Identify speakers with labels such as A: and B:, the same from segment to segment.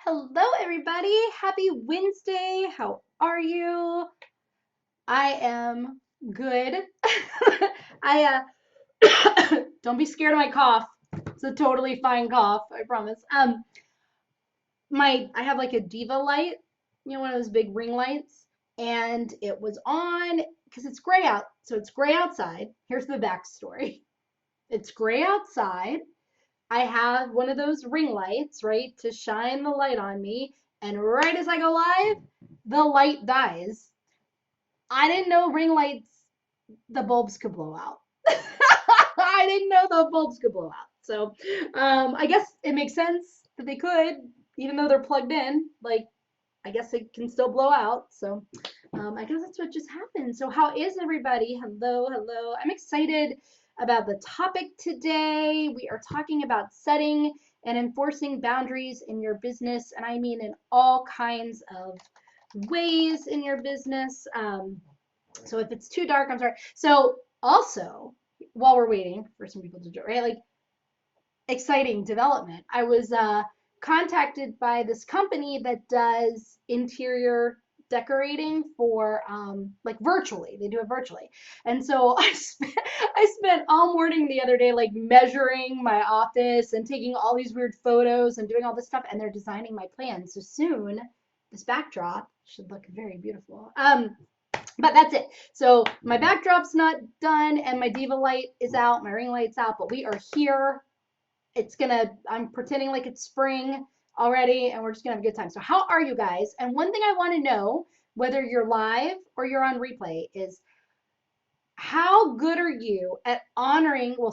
A: Hello, everybody. Happy Wednesday. How are you? I am good. I don't be scared of my cough. It's a totally fine cough, I promise. I have like a Diva light, one of those big ring lights, and it was on because it's gray out. So it's gray outside. Here's the backstory. It's gray outside. I have one of those ring lights, right, to shine the light on me. And right as I go live, the light dies. I didn't know ring lights, the bulbs could blow out. I didn't know the bulbs could blow out. So I guess it makes sense that they could, even though they're plugged in. Like, I guess it can still blow out. So I guess that's what just happened. So how is everybody? Hello, hello. I'm excited about the topic today. We are talking about setting and enforcing boundaries in your business, and I mean in all kinds of ways in your business. So if it's too dark, I'm sorry. So also, while we're waiting for some people to join, right? Like exciting development. I was contacted by this company that does interior decorating for like virtually. They do it virtually. And so I spent all morning the other day like measuring my office and taking all these weird photos and doing all this stuff, and they're designing my plan. So soon this backdrop should look very beautiful. But that's it. So my backdrop's not done and my Diva light is out, my ring light's out, but we are here. I'm pretending like it's spring already and we're just gonna have a good time. So how are you guys? And one thing I want to know, whether you're live or you're on replay, is how good are you at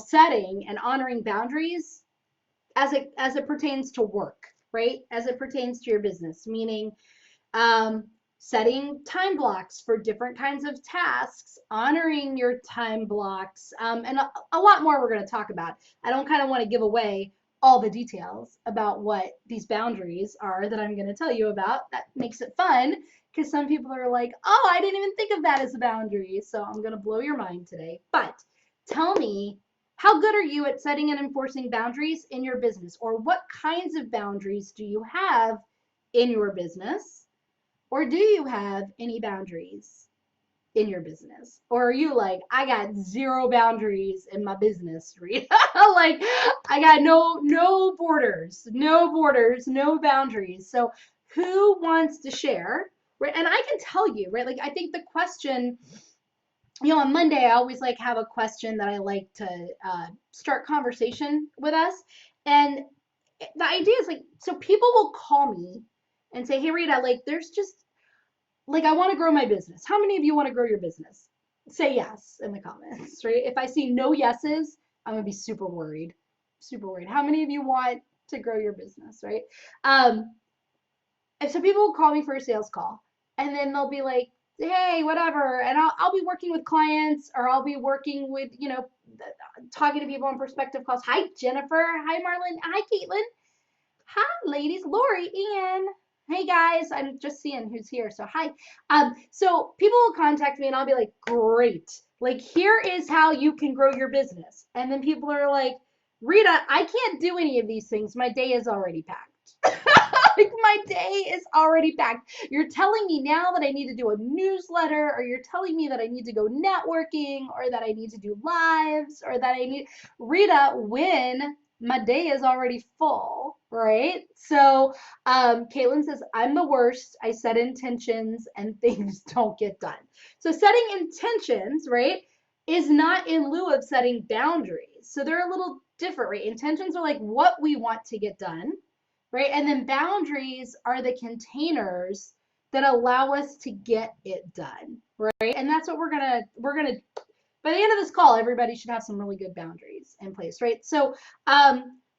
A: setting and honoring boundaries as it pertains to work, right? As it pertains to your business, meaning um, setting time blocks for different kinds of tasks, honoring your time blocks, and a lot more we're going to talk about. I don't kind of want to give away all the details about what these boundaries are that I'm going to tell you about. That makes it fun because some people are like, oh, I didn't even think of that as a boundary. So I'm going to blow your mind today. But tell me, how good are you at setting and enforcing boundaries in your business? Or what kinds of boundaries do you have in your business? Or do you have any boundaries in your business? Or are you like, I got zero boundaries in my business, Rita? Like, I got no borders, no boundaries. So who wants to share? Right? And I can tell you, right? Like, I think the question, on Monday, I always like have a question that I like to start conversation with us. And the idea is like, so people will call me and say, hey, Rita, like, there's just like, I want to grow my business. How many of you want to grow your business? Say yes in the comments, right? If I see no yeses, I'm gonna be super worried. Super worried. How many of you want to grow your business, right? And so people will call me for a sales call, and then they'll be like, hey, whatever, and I'll be working with clients, or I'll be working with, talking to people on prospective calls. Hi, Jennifer. Hi, Marlon. Hi, Caitlin. Hi, ladies. Lori, Ian. Hey, guys. I'm just seeing who's here. So, hi. So people will contact me and I'll be like, great. Like, here is how you can grow your business. And then people are like, Rita, I can't do any of these things. My day is already packed. Like, my day is already packed. You're telling me now that I need to do a newsletter, or you're telling me that I need to go networking, or that I need to do lives, or that I need, Rita, when my day is already full, right? So Caitlin says, I'm the worst. I set intentions and things don't get done. So setting intentions, right, is not in lieu of setting boundaries. So they're a little different, right? Intentions are like what we want to get done, right? And then boundaries are the containers that allow us to get it done, right? And that's what we're gonna by the end of this call, everybody should have some really good boundaries in place, right? So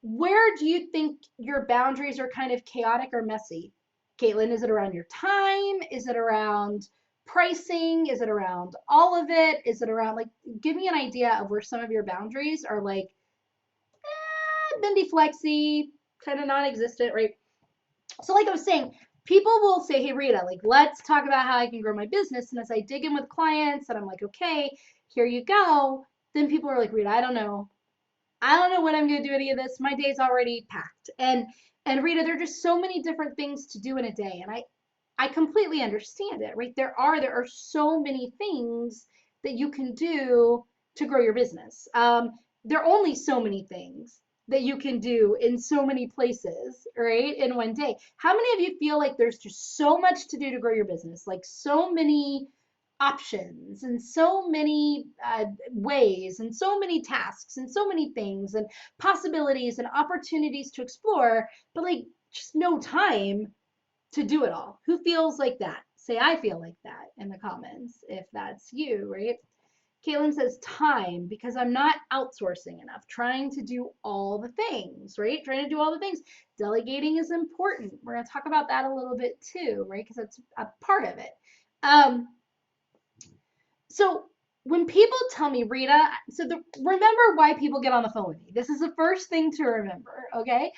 A: where do you think your boundaries are kind of chaotic or messy? Caitlin, is it around your time? Is it around pricing? Is it around all of it? Is it around, like, give me an idea of where some of your boundaries are like, bendy flexy, kind of non-existent, right? So like I was saying, people will say, hey, Rita, like, let's talk about how I can grow my business. And as I dig in with clients and I'm like, okay, here you go, then people are like, Rita, I don't know. I don't know when I'm going to do any of this. My day's already packed. And Rita, there are just so many different things to do in a day. And I completely understand it, right? There are so many things that you can do to grow your business. There are only so many things that you can do in so many places, right? In one day. How many of you feel like there's just so much to do to grow your business? Like so many options and so many ways and so many tasks and so many things and possibilities and opportunities to explore, but like just no time to do it all. Who feels like that? Say, I feel like that in the comments if that's you, right? Caitlin says time because I'm not outsourcing enough, trying to do all the things, right? Trying to do all the things. Delegating is important. We're going to talk about that a little bit too, right? Because that's a part of it. So when people tell me, Rita, remember why people get on the phone with me. This is the first thing to remember, okay?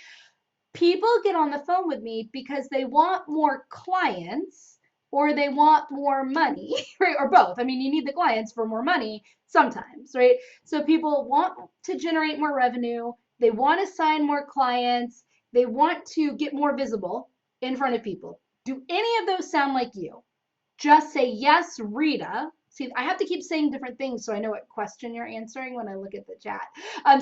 A: People get on the phone with me because they want more clients or they want more money, right? Or both. I mean, you need the clients for more money sometimes, right? So people want to generate more revenue. They want to sign more clients. They want to get more visible in front of people. Do any of those sound like you? Just say, yes, Rita. See, I have to keep saying different things so I know what question you're answering when I look at the chat.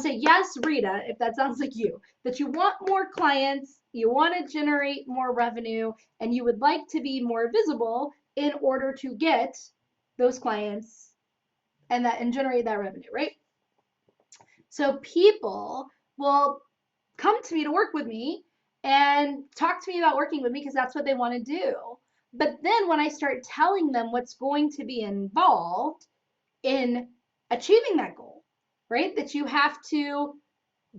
A: Say, yes, Rita, if that sounds like you, that you want more clients, you want to generate more revenue, and you would like to be more visible in order to get those clients and generate that revenue, right? So people will come to me to work with me and talk to me about working with me because that's what they want to do. But then when I start telling them what's going to be involved in achieving that goal, right? That you have to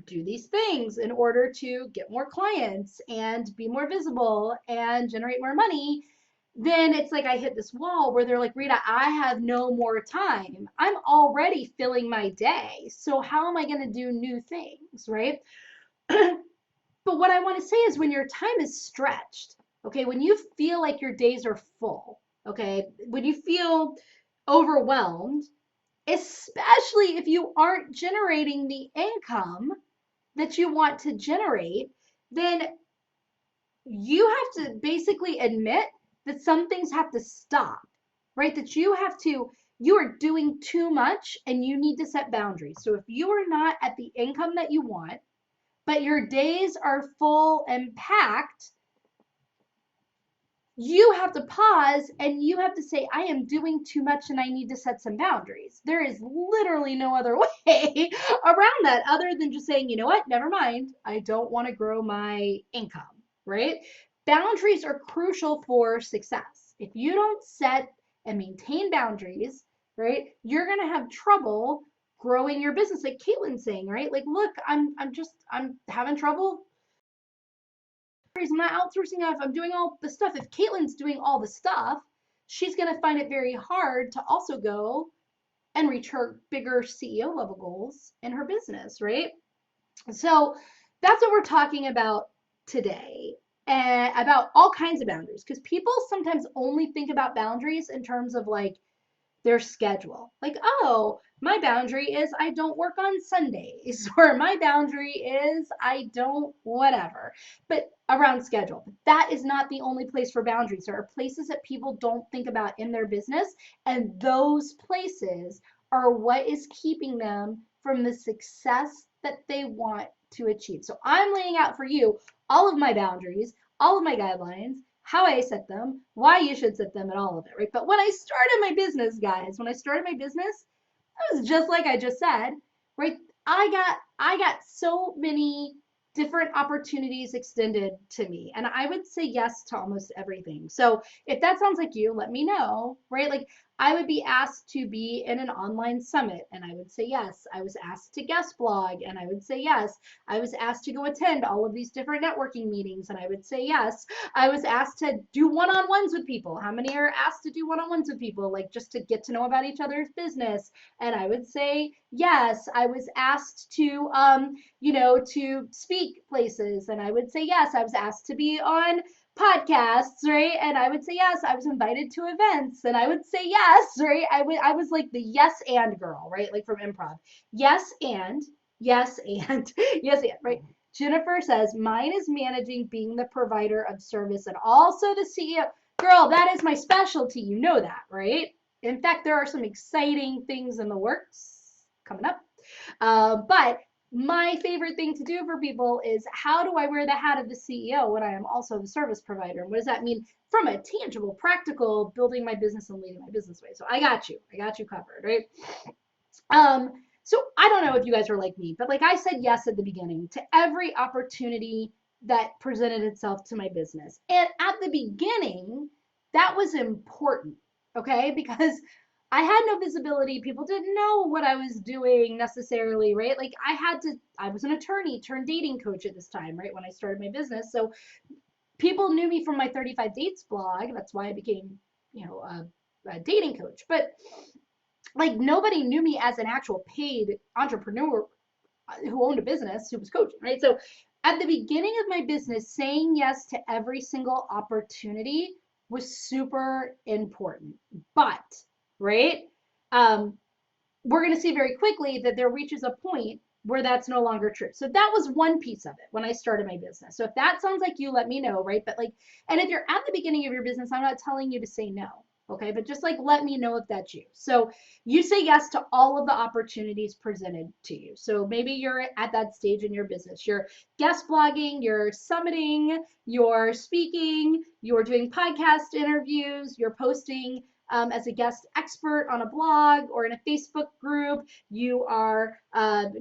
A: do these things in order to get more clients and be more visible and generate more money, then it's like I hit this wall where they're like, Rita, I have no more time. I'm already filling my day. So how am I going to do new things, right? But what I want to say is when your time is stretched, okay, when you feel like your days are full, okay, when you feel overwhelmed, especially if you aren't generating the income that you want to generate, then you have to basically admit that some things have to stop, right? That you are doing too much and you need to set boundaries. So if you are not at the income that you want, but your days are full and packed, you have to pause and you have to say, I am doing too much and I need to set some boundaries. There is literally no other way around that other than just saying, you know what, never mind. I don't want to grow my income, right? Boundaries are crucial for success. If you don't set and maintain boundaries, right, you're going to have trouble growing your business. Like Caitlin's saying, right? Like, look, I'm having trouble. I'm not outsourcing enough. I'm doing all the stuff. If Caitlin's doing all the stuff, she's going to find it very hard to also go and reach her bigger CEO level goals in her business, right? So that's what we're talking about today, about all kinds of boundaries, because people sometimes only think about boundaries in terms of like their schedule. Like, oh, my boundary is I don't work on Sundays, or my boundary is I don't whatever, but around schedule. That is not the only place for boundaries. There are places that people don't think about in their business, and those places are what is keeping them from the success that they want to achieve. So I'm laying out for you all of my boundaries, all of my guidelines, how I set them, why you should set them, and all of it, right? But when I started my business, guys, when I started my business, it was just like I just said, right? I got so many different opportunities extended to me, and I would say yes to almost everything. So if that sounds like you, let me know, right? Like I would be asked to be in an online summit, and I would say yes. I was asked to guest blog, and I would say yes. I was asked to go attend all of these different networking meetings, and I would say yes. I was asked to do one-on-ones with people. How many are asked to do one-on-ones with people, like just to get to know about each other's business? And I would say yes. I was asked to, to speak places, and I would say yes. I was asked to be on podcasts, right? And I would say yes. I was invited to events, and I would say yes, right? I was like the yes and girl, right? Like from improv. Yes and Yes, and yes, and right. Jennifer says, mine is managing being the provider of service and also the CEO. Girl, that is my specialty. You know that, right? In fact, there are some exciting things in the works coming up. But my favorite thing to do for people is how do I wear the hat of the CEO when I am also the service provider? And what does that mean from a tangible, practical, building my business and leading my business way? So I got you. I got you covered, right? So I don't know if you guys are like me, but like I said yes at the beginning to every opportunity that presented itself to my business. And at the beginning, that was important, okay? Because I had no visibility. People didn't know what I was doing necessarily, right? Like I was an attorney turned dating coach at this time, right? When I started my business. So people knew me from my 35 Dates blog. That's why I became, a dating coach. But like nobody knew me as an actual paid entrepreneur who owned a business who was coaching, right? So at the beginning of my business, saying yes to every single opportunity was super important. But, right, we're going to see very quickly that there reaches a point where that's no longer true. So that was one piece of it when I started my business. So if that sounds like you, let me know, right? But like, and if you're at the beginning of your business, I'm not telling you to say no. Okay, but just like let me know if that's you. So you say yes to all of the opportunities presented to you. So maybe you're at that stage in your business. You're guest blogging, you're summiting, you're speaking, you're doing podcast interviews, you're posting as a guest expert on a blog or in a Facebook group. You are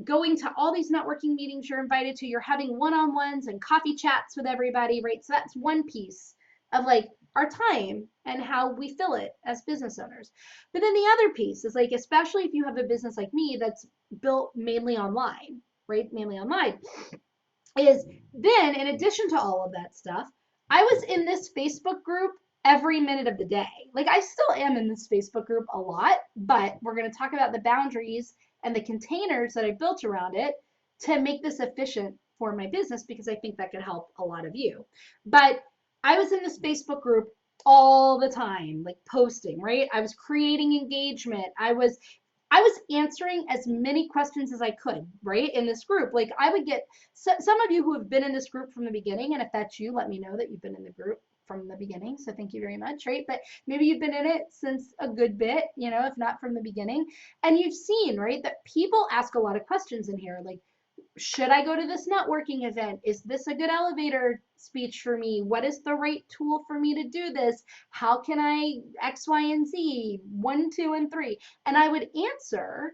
A: going to all these networking meetings you're invited to. You're having one-on-ones and coffee chats with everybody, right? So that's one piece of like our time and how we fill it as business owners. But then the other piece is like, especially if you have a business like me that's built mainly online, right? Mainly online, is then in addition to all of that stuff, I was in this Facebook group every minute of the day. Like I still am in this Facebook group a lot, but we're going to talk about the boundaries and the containers that I built around it to make this efficient for my business because I think that could help a lot of you. But I was in this Facebook group all the time, like posting, right? I was creating engagement. I was answering as many questions as I could, right? In this group. Like I would get some of you who have been in this group from the beginning, and if that's you, let me know that you've been in the group from the beginning. So thank you very much, right? But maybe you've been in it since a good bit, if not from the beginning. And you've seen, right, that people ask a lot of questions in here, like, should I go to this networking event? Is this a good elevator speech for me? What is the right tool for me to do this? How can I X, Y, and Z, 1, 2, and 3? And I would answer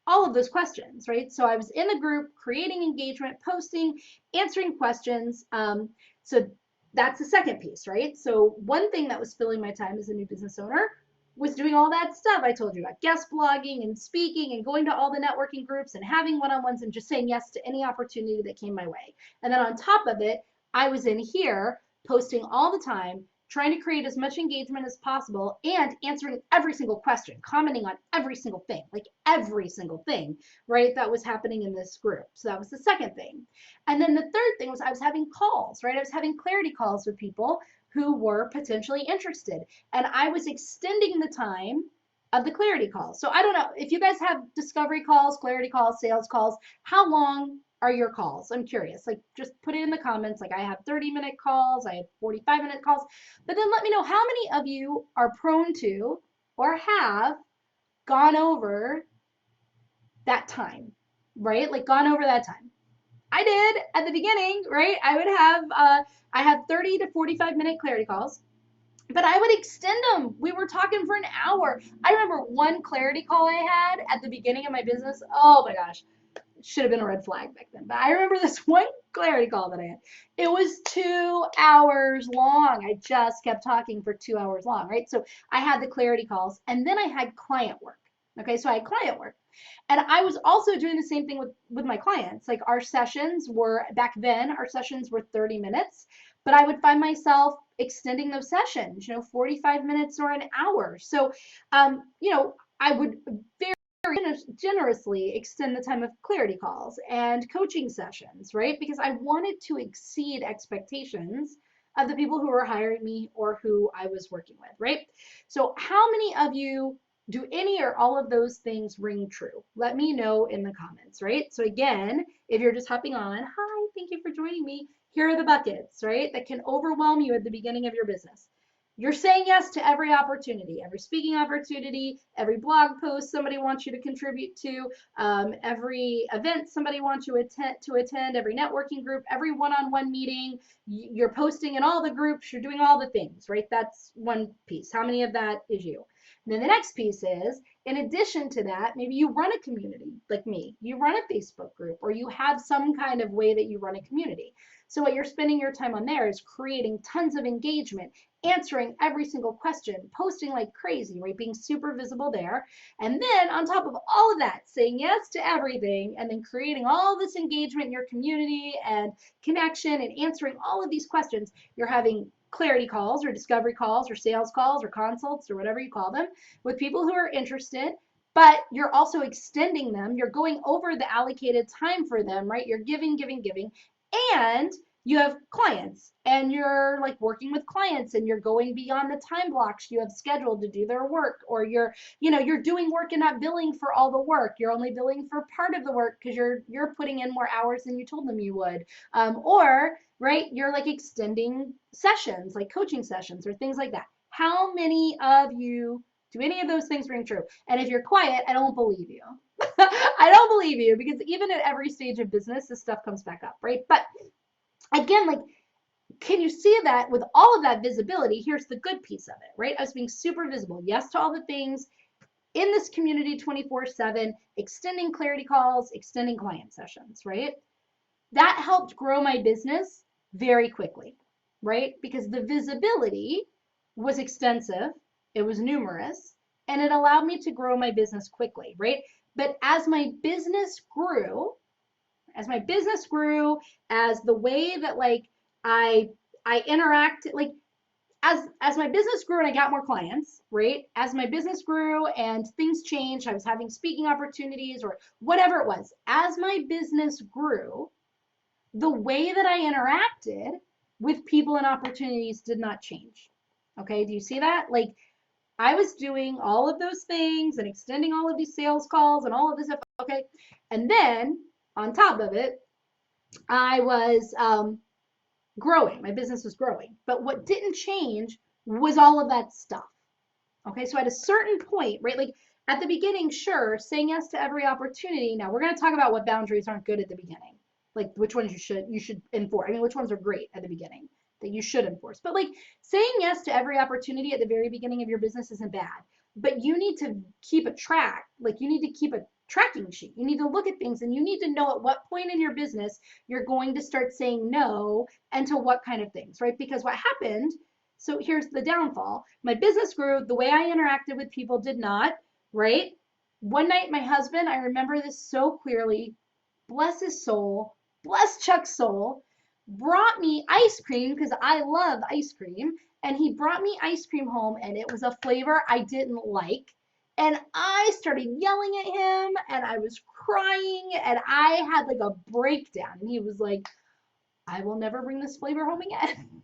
A: all of those questions, right? So I was in the group, creating engagement, posting, answering questions. So that's the second piece, right? So one thing that was filling my time as a new business owner was doing all that stuff I told you about, guest blogging and speaking and going to all the networking groups and having one-on-ones and just saying yes to any opportunity that came my way. And then on top of it, I was in here posting all the time, trying to create as much engagement as possible and answering every single question, commenting on every single thing, like every single thing, right, that was happening in this group. So that was the second thing. And then the third thing was I was having calls, right? I was having clarity calls with people who were potentially interested. And I was extending the time of the clarity calls. So I don't know if you guys have discovery calls, clarity calls, sales calls, how long are your calls? I'm curious. Like just put it in the comments. Like I have 30-minute calls, I have 45-minute calls. But then let me know how many of you are prone to or have gone over that time, right? Like gone over that time. I did at the beginning, right? I had 30 to 45-minute clarity calls, but I would extend them. We were talking for an hour. I remember one clarity call I had at the beginning of my business. Oh my gosh, it should have been a red flag back then. But I remember this one clarity call that I had. It was 2 hours long. I just kept talking for 2 hours long, right? So I had the clarity calls and then I had client work. Okay, so I had client work. And I was also doing the same thing with my clients. Like our sessions were, back then, our sessions were 30 minutes, but I would find myself extending those sessions, 45 minutes or an hour. So, I would very generously extend the time of clarity calls and coaching sessions, right? Because I wanted to exceed expectations of the people who were hiring me or who I was working with, right? So how many of you Do any or all of those things ring true? Let me know in the comments, right? So again, if you're just hopping on, hi, thank you for joining me. Here are the buckets, right, that can overwhelm you at the beginning of your business. You're saying yes to every opportunity, every speaking opportunity, every blog post somebody wants you to contribute to, every event somebody wants you to attend, every networking group, every one-on-one meeting. You're posting in all the groups, you're doing all the things, right? That's one piece. How many of that is you? And then the next piece is, in addition to that, maybe you run a community like me. You run a Facebook group, or you have some kind of way that you run a community. So what you're spending your time on there is creating tons of engagement, answering every single question, posting like crazy, right? Being super visible there. And then on top of all of that, saying yes to everything, and then creating all this engagement in your community and connection and answering all of these questions, you're having clarity calls or discovery calls or sales calls or consults or whatever you call them with people who are interested, but you're also extending them. You're going over the allocated time for them, right? You're giving, and you have clients and you're like working with clients and you're going beyond the time blocks you have scheduled to do their work, or you're doing work and not billing for all the work. You're only billing for part of the work because you're putting in more hours than you told them you would. Or right, you're like extending sessions, like coaching sessions or things like that. How many of you do any of those things ring true? And if you're quiet, I don't believe you. I don't believe you, because even at every stage of business, this stuff comes back up, right? But again, like, can you see that with all of that visibility? Here's the good piece of it, right? I was being super visible. Yes to all the things in this community 24/7, extending clarity calls, extending client sessions, right? That helped grow my business very quickly, right? Because the visibility was extensive, it was numerous, and it allowed me to grow my business quickly, right? But as my business grew, as the way that like I interacted, like as my business grew and I got more clients, right? As my business grew and things changed, I was having speaking opportunities or whatever it was. As my business grew, the way that I interacted with people and opportunities did not change. Okay, do you see that? Like, I was doing all of those things and extending all of these sales calls and all of this stuff. Okay, and then on top of it, I was growing. My business was growing. But what didn't change was all of that stuff. Okay, so at a certain point, right, like at the beginning, sure, saying yes to every opportunity. Now we're going to talk about what boundaries aren't good at the beginning, like which ones you should enforce. I mean, which ones are great at the beginning that you should enforce. But like saying yes to every opportunity at the very beginning of your business isn't bad. But you need to keep a track. Like you need to keep a tracking sheet. You need to look at things and you need to know at what point in your business you're going to start saying no and to what kind of things, right? Because what happened, so here's the downfall. My business grew. The way I interacted with people did not, right? One night, my husband, I remember this so clearly, bless his soul, bless Chuck's soul, brought me ice cream because I love ice cream. And he brought me ice cream home and it was a flavor I didn't like. And I started yelling at him and I was crying and I had like a breakdown. And he was like, I will never bring this flavor home again.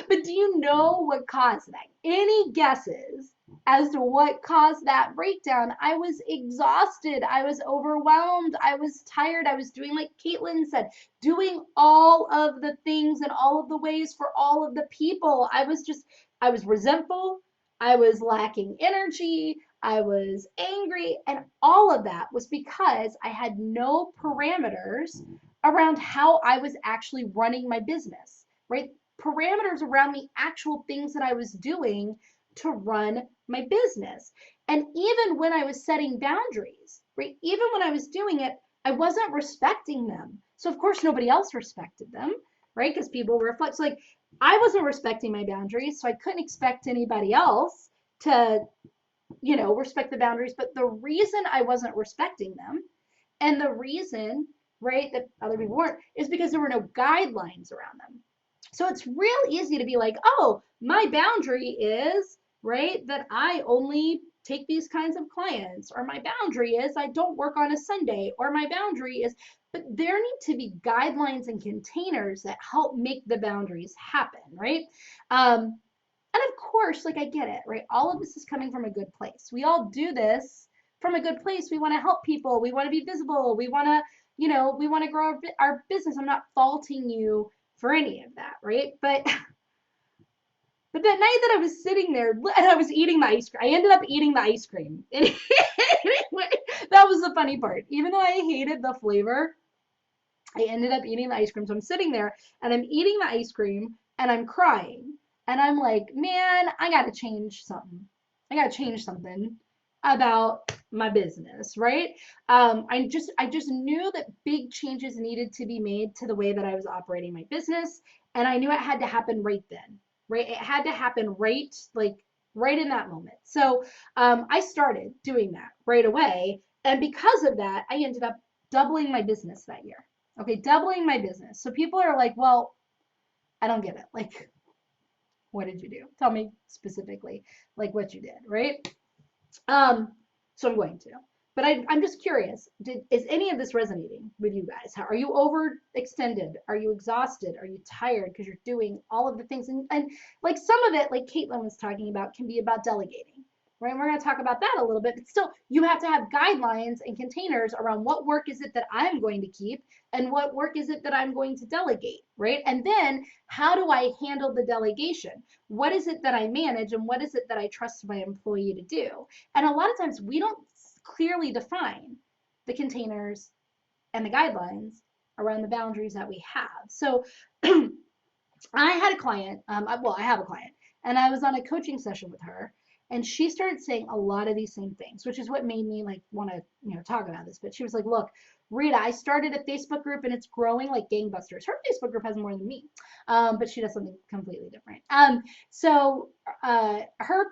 A: But do you know what caused that? Any guesses as to what caused that breakdown? I was exhausted. I was overwhelmed. I was tired. I was doing, like Caitlin said, doing all of the things and all of the ways for all of the people. I was resentful. I was lacking energy. I was angry. And all of that was because I had no parameters around how I was actually running my business, right? Parameters around the actual things that I was doing to run my business. And even when I was setting boundaries, right? Even when I was doing it, I wasn't respecting them. So of course nobody else respected them, right? Because people reflect. So like I wasn't respecting my boundaries, so I couldn't expect anybody else to, respect the boundaries. But the reason I wasn't respecting them and the reason, right, that other people weren't is because there were no guidelines around them. So it's real easy to be like, oh, my boundary is, right, that I only take these kinds of clients, or my boundary is I don't work on a Sunday, or my boundary is, but there need to be guidelines and containers that help make the boundaries happen, right? And of course, like I get it, right? All of this is coming from a good place. We all do this from a good place. We want to help people. We want to be visible. We want to, we want to grow our business. I'm not faulting you for any of that, right? But that night that I was sitting there and I was eating the ice cream, I ended up eating the ice cream. And anyway, that was the funny part. Even though I hated the flavor, I ended up eating the ice cream. So I'm sitting there and I'm eating the ice cream and I'm crying. And I'm like, man, I got to change something. I got to change something about my business, right? I just knew that big changes needed to be made to the way that I was operating my business, and I knew it had to happen right then, right? It had to happen right in that moment. So I started doing that right away, and because of that, I ended up doubling my business that year. Okay, doubling my business. So people are like, well, I don't get it. Like, what did you do? Tell me specifically, like what you did, right? So I'm going to. But I'm just curious, is any of this resonating with you guys? Are you overextended? Are you exhausted? Are you tired because you're doing all of the things? And like some of it, like Caitlin was talking about, can be about delegating, right? And we're going to talk about that a little bit, but still, you have to have guidelines and containers around what work is it that I'm going to keep and what work is it that I'm going to delegate, right? And then how do I handle the delegation? What is it that I manage and what is it that I trust my employee to do? And a lot of times we don't clearly define the containers and the guidelines around the boundaries that we have. So I had a client, I have a client, and I was on a coaching session with her, and she started saying a lot of these same things, which is what made me like want to, talk about this. But she was like, "Look, Rita, I started a Facebook group and it's growing like gangbusters." Her Facebook group has more than me, but she does something completely different. Her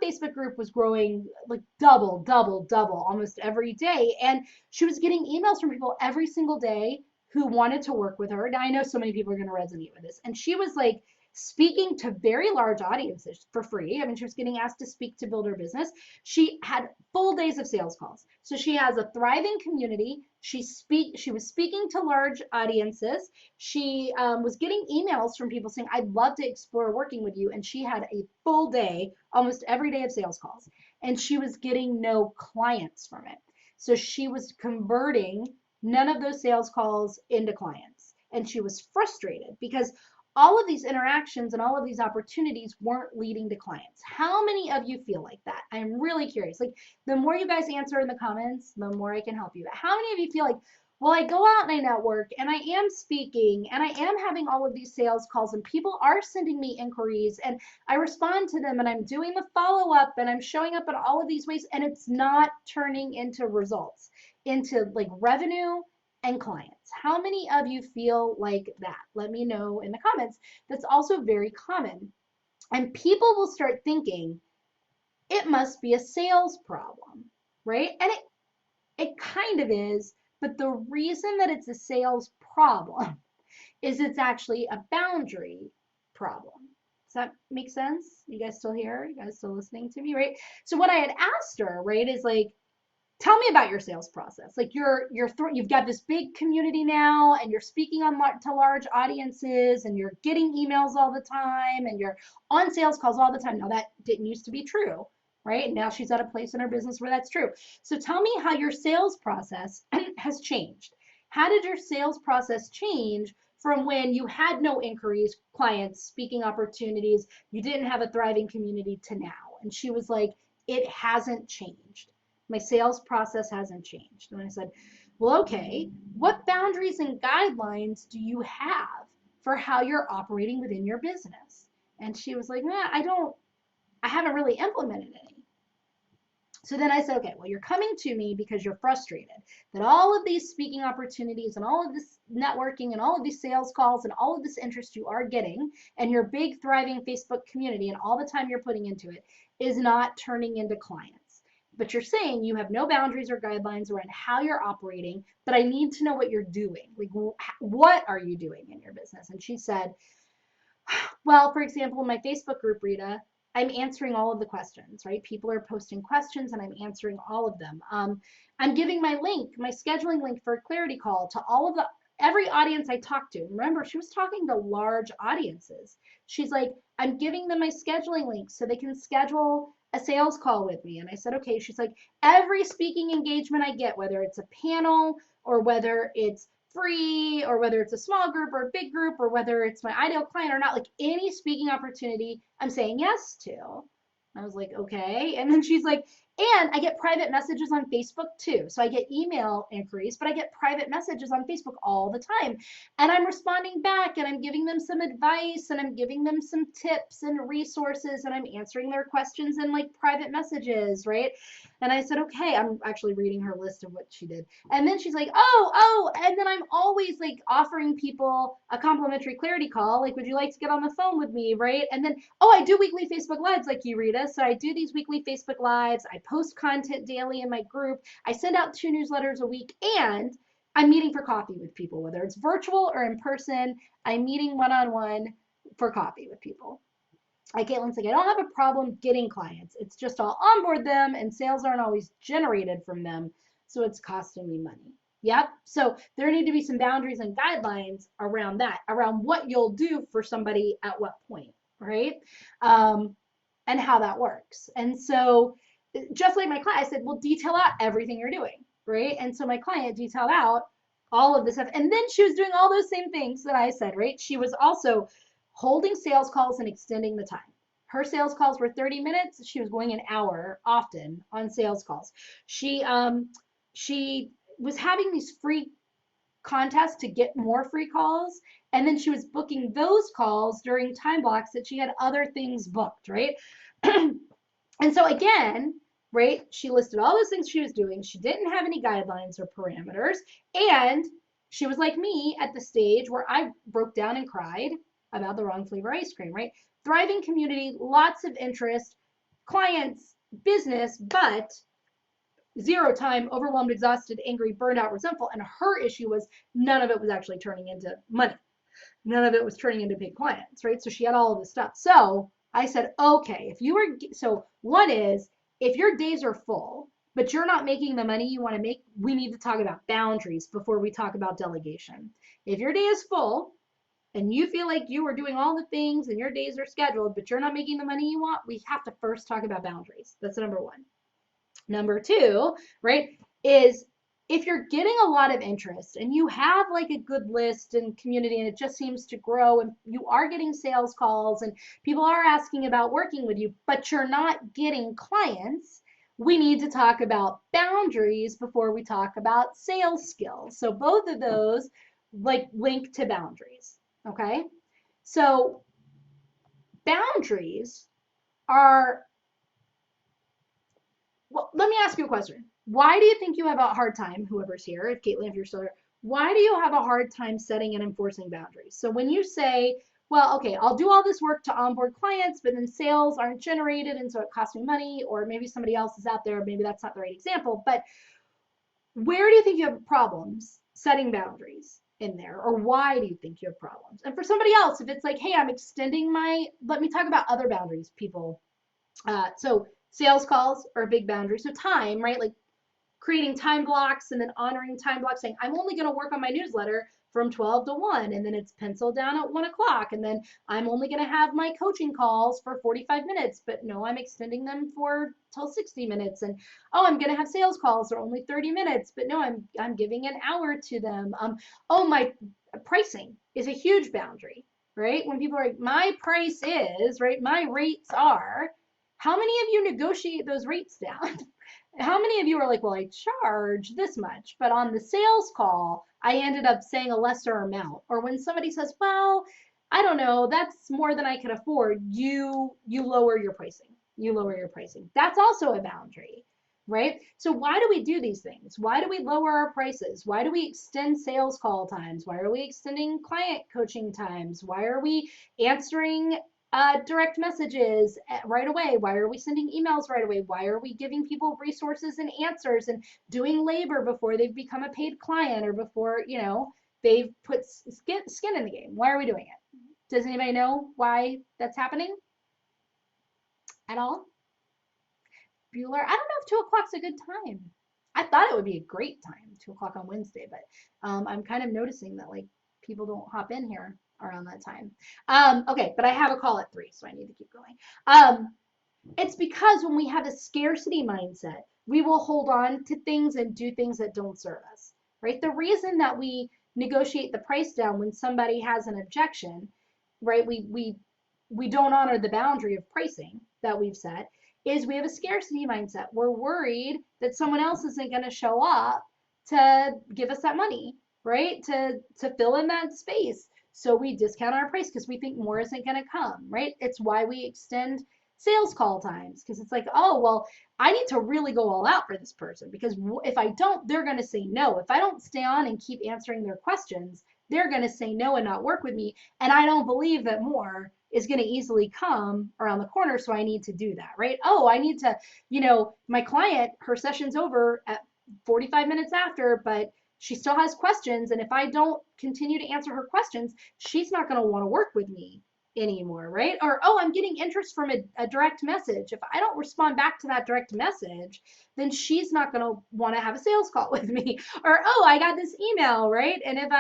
A: Facebook group was growing like double, double, double almost every day, and she was getting emails from people every single day who wanted to work with her. Now, I know so many people are going to resonate with this. And she was like speaking to very large audiences for free. I mean, she was getting asked to speak to build her business. She had full days of sales calls. So she has a thriving community. She was speaking to large audiences. She was getting emails from people saying, "I'd love to explore working with you." And she had a full day, almost every day of sales calls. And she was getting no clients from it. So she was converting none of those sales calls into clients. And she was frustrated because all of these interactions and all of these opportunities weren't leading to clients. How many of you feel like that? I'm really curious. Like, the more you guys answer in the comments, the more I can help you. But how many of you feel like, well, I go out and I network and I am speaking and I am having all of these sales calls and people are sending me inquiries and I respond to them and I'm doing the follow up and I'm showing up in all of these ways and it's not turning into results, into like revenue and clients? How many of you feel like that? Let me know in the comments. That's also very common. And people will start thinking it must be a sales problem, right? And it kind of is, but the reason that it's a sales problem is it's actually a boundary problem. Does that make sense? You guys still here? You guys still listening to me, right? So what I had asked her, right, is like, tell me about your sales process. Like you've got this big community now and you're speaking to large audiences and you're getting emails all the time and you're on sales calls all the time. Now that didn't used to be true, right? Now she's at a place in her business where that's true. So tell me how your sales process has changed. How did your sales process change from when you had no inquiries, clients, speaking opportunities, you didn't have a thriving community to now? And she was like, it hasn't changed. My sales process hasn't changed. And I said, well, okay, what boundaries and guidelines do you have for how you're operating within your business? And she was like, I haven't really implemented any. So then I said, okay, well, you're coming to me because you're frustrated that all of these speaking opportunities and all of this networking and all of these sales calls and all of this interest you are getting and your big thriving Facebook community and all the time you're putting into it is not turning into clients. But you're saying you have no boundaries or guidelines around how you're operating, but I need to know what you're doing. Like, what are you doing in your business? And she said, well, for example, in my Facebook group, Rita, I'm answering all of the questions, right? People are posting questions and I'm answering all of them. I'm giving my scheduling link for a clarity call to all of the every audience I talked to, remember, she was talking to large audiences. She's like, I'm giving them my scheduling links so they can schedule a sales call with me. And I said, okay. She's like, every speaking engagement I get, whether it's a panel or whether it's free or whether it's a small group or a big group or whether it's my ideal client or not, like any speaking opportunity, I'm saying yes to. I was like, okay. And then she's like, and I get private messages on Facebook too. So I get email inquiries, but I get private messages on Facebook all the time. And I'm responding back and I'm giving them some advice and I'm giving them some tips and resources and I'm answering their questions in like private messages, right? And I said, okay, I'm actually reading her list of what she did. And then she's like, oh, and then I'm always like offering people a complimentary clarity call. Like, would you like to get on the phone with me, right? And then, oh, I do weekly Facebook Lives like you, Rita. So I do these weekly Facebook Lives. I post content daily in my group. I send out 2 newsletters a week and I'm meeting for coffee with people, whether it's virtual or in person. I'm meeting one-on-one for coffee with people. Like Caitlin's like, I don't have a problem getting clients. It's just I'll onboard them and sales aren't always generated from them. So it's costing me money. Yep. So there need to be some boundaries and guidelines around that, around what you'll do for somebody at what point, right? And how that works. And so just like my client, I said, well, detail out everything you're doing, right? And so my client detailed out all of this stuff. And then she was doing all those same things that I said, right? She was also holding sales calls and extending the time. Her sales calls were 30 minutes. She was going an hour often on sales calls. She was having these free contests to get more free calls. And then she was booking those calls during time blocks that she had other things booked, right? And so again, right, she listed all those things she was doing. She didn't have any guidelines or parameters. And she was like me at the stage where I broke down and cried about the wrong flavor ice cream, right? Thriving community, lots of interest, clients, business, but zero time, overwhelmed, exhausted, angry, burned out, resentful. And her issue was none of it was actually turning into money. None of it was turning into paid clients, right? So she had all of this stuff. So I said, okay, if you were, so one is if your days are full, but you're not making the money you want to make, we need to talk about boundaries before we talk about delegation. If your day is full and you feel like you are doing all the things and your days are scheduled, but you're not making the money you want, we have to first talk about boundaries. That's number one. Number two, right, is if you're getting a lot of interest and you have like a good list and community and it just seems to grow and you are getting sales calls and people are asking about working with you, but you're not getting clients, we need to talk about boundaries before we talk about sales skills. So both of those like link to boundaries, okay? So boundaries are, well, let me ask you a question. Why do you think you have a hard time, whoever's here, if Caitlin, if you're still there, why do you have a hard time setting and enforcing boundaries? So when you say, well, okay, I'll do all this work to onboard clients, but then sales aren't generated and so it costs me money, or maybe somebody else is out there, maybe that's not the right example, but where do you think you have problems setting boundaries in there? Or why do you think you have problems? And for somebody else, if it's like, hey, I'm extending my, let me talk about other boundaries, people. So sales calls are a big boundary. So time, right? Like creating time blocks and then honoring time blocks, saying I'm only going to work on my newsletter from 12 to 1 and then it's penciled down at 1 o'clock and then I'm only going to have my coaching calls for 45 minutes, but no, I'm extending them for till 60 minutes. And oh, I'm going to have sales calls that are only 30 minutes, but no, I'm giving an hour to them. Oh, my pricing is a huge boundary, right? When people are like, my price is, right, my rates are, how many of you negotiate those rates down? How many of you are like, well, I charge this much, but on the sales call, I ended up saying a lesser amount. Or when somebody says, well, I don't know, that's more than I can afford, you lower your pricing. You lower your pricing. That's also a boundary, right? So why do we do these things? Why do we lower our prices? Why do we extend sales call times? Why are we extending client coaching times? Why are we answering direct messages right away? Why are we sending emails right away? Why are we giving people resources and answers and doing labor before they've become a paid client or before, you know, they've put skin in the game? Why are we doing it? Does anybody know why that's happening at all? Bueller, I don't know if 2 o'clock's a good time. I thought it would be a great time, 2 o'clock on Wednesday, but I'm kind of noticing that like people don't hop in here around that time. Okay, but I have a call at 3, so I need to keep going. It's because when we have a scarcity mindset, we will hold on to things and do things that don't serve us, right? The reason that we negotiate the price down when somebody has an objection, right? We don't honor the boundary of pricing that we've set, is we have a scarcity mindset. We're worried that someone else isn't going to show up to give us that money, right? To fill in that space. So we discount our price because we think more isn't going to come, right? It's why we extend sales call times, because it's like, oh, well, I need to really go all out for this person, because if I don't, they're going to say no. If I don't stay on and keep answering their questions, they're going to say no and not work with me. And I don't believe that more is going to easily come around the corner. So I need to do that, right? Oh, I need to, my client, her session's over at 45 minutes after, but she still has questions. And if I don't continue to answer her questions, she's not going to want to work with me anymore, right? Or, oh, I'm getting interest from a direct message. If I don't respond back to that direct message, then she's not going to want to have a sales call with me. Or, oh, I got this email, right? And if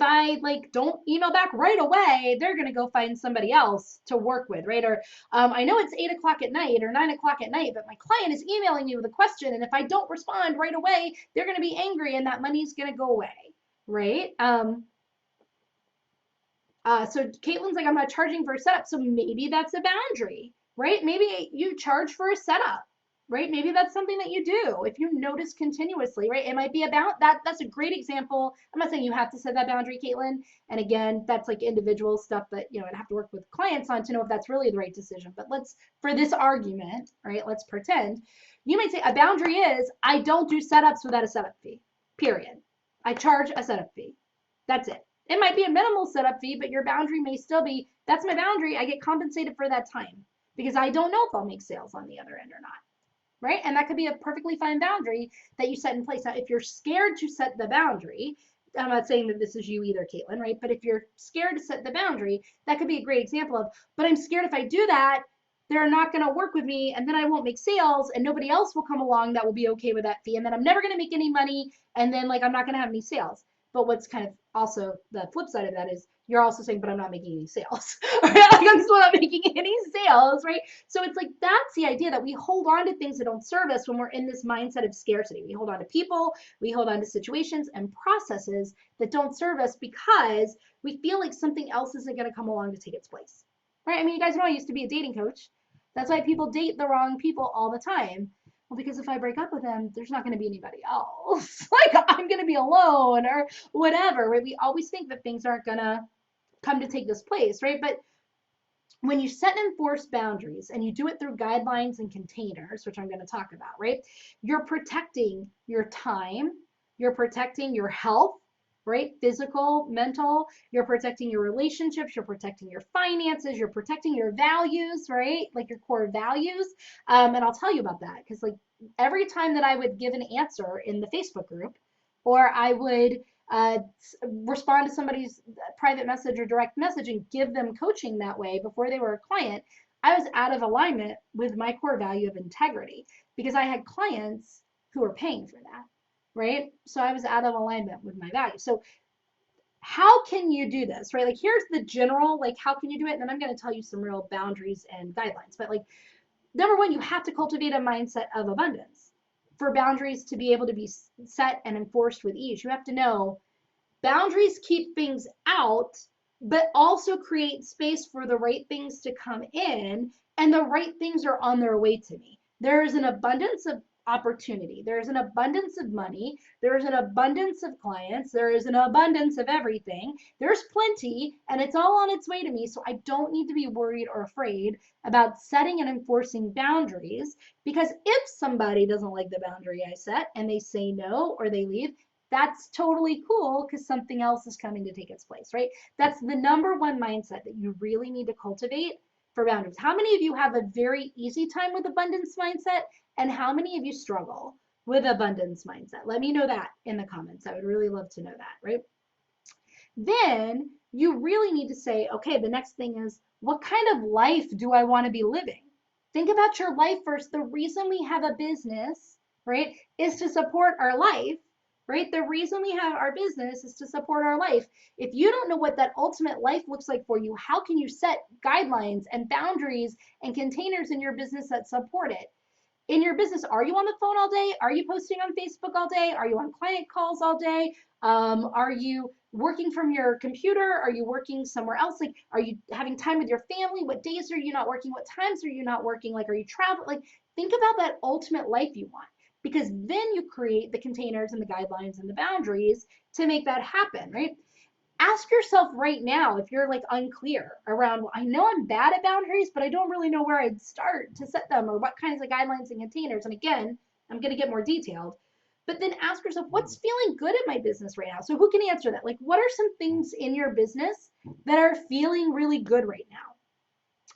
A: I like don't email back right away, they're going to go find somebody else to work with, right? Or I know it's 8 o'clock at night or 9 o'clock at night, but my client is emailing me with a question, and if I don't respond right away, they're going to be angry, and that money's going to go away, right? So Caitlin's like, I'm not charging for a setup. So maybe that's a boundary, right? Maybe you charge for a setup, right? Maybe that's something that you do if you notice continuously, right? It might be about that. That's a great example. I'm not saying you have to set that boundary, Caitlin. And again, that's like individual stuff that, I'd have to work with clients on to know if that's really the right decision. But for this argument, right, let's pretend you might say a boundary is I don't do setups without a setup fee, period. I charge a setup fee. That's it. It might be a minimal setup fee, but your boundary may still be, that's my boundary. I get compensated for that time because I don't know if I'll make sales on the other end or not, right? And that could be a perfectly fine boundary that you set in place. Now, if you're scared to set the boundary, I'm not saying that this is you either, Caitlin, right? But if you're scared to set the boundary, that could be a great example of, but I'm scared if I do that, they're not going to work with me, and then I won't make sales, and nobody else will come along that will be okay with that fee, and then I'm never going to make any money, and then like I'm not going to have any sales. But what's kind of also the flip side of that is you're also saying, but I'm not making any sales. Right? Like I'm still not making any sales, right? So it's like that's the idea that we hold on to things that don't serve us when we're in this mindset of scarcity. We hold on to people, we hold on to situations and processes that don't serve us because we feel like something else isn't going to come along to take its place. Right? I mean, you guys know I used to be a dating coach. That's why people date the wrong people all the time. Well, because if I break up with them, there's not going to be anybody else. Like I'm going to be alone or whatever, right? We always think that things aren't going to come to take this place, right? But when you set and enforce boundaries and you do it through guidelines and containers, which I'm going to talk about, right? You're protecting your time, you're protecting your health, right? Physical, mental, you're protecting your relationships, you're protecting your finances, you're protecting your values, right? Like your core values. And I'll tell you about that because like every time that I would give an answer in the Facebook group, or I would respond to somebody's private message or direct message and give them coaching that way before they were a client, I was out of alignment with my core value of integrity because I had clients who were paying for that. Right? So I was out of alignment with my value. So how can you do this, right? Like here's the general, like how can you do it? And then I'm going to tell you some real boundaries and guidelines. But like number one, you have to cultivate a mindset of abundance. For boundaries to be able to be set and enforced with ease, you have to know boundaries keep things out, but also create space for the right things to come in, and the right things are on their way to me. There is an abundance of opportunity. There's an abundance of money. There's an abundance of clients. There is an abundance of everything. There's plenty, and it's all on its way to me. So I don't need to be worried or afraid about setting and enforcing boundaries, because if somebody doesn't like the boundary I set and they say no or they leave, that's totally cool because something else is coming to take its place, right? That's the number one mindset that you really need to cultivate for boundaries. How many of you have a very easy time with abundance mindset, and how many of you struggle with abundance mindset? Let me know that in the comments. I would really love to know that, right? Then you really need to say, okay, the next thing is, what kind of life do I want to be living? Think about your life first. The reason we have a business right, is to support our life, right? The reason we have our business is to support our life. If you don't know what that ultimate life looks like for you, how can you set guidelines and boundaries and containers in your business that support it? In your business, are you on the phone all day? Are you posting on Facebook all day? Are you on client calls all day? Are you working from your computer? Are you working somewhere else? Like, are you having time with your family? What days are you not working? What times are you not working? Like, are you traveling? Like, think about that ultimate life you want, because then you create the containers and the guidelines and the boundaries to make that happen, right? Ask yourself right now if you're like unclear around, well, I know I'm bad at boundaries, but I don't really know where I'd start to set them or what kinds of guidelines and containers. And again, I'm going to get more detailed. But then ask yourself, what's feeling good at my business right now? So who can answer that? Like, what are some things in your business that are feeling really good right now?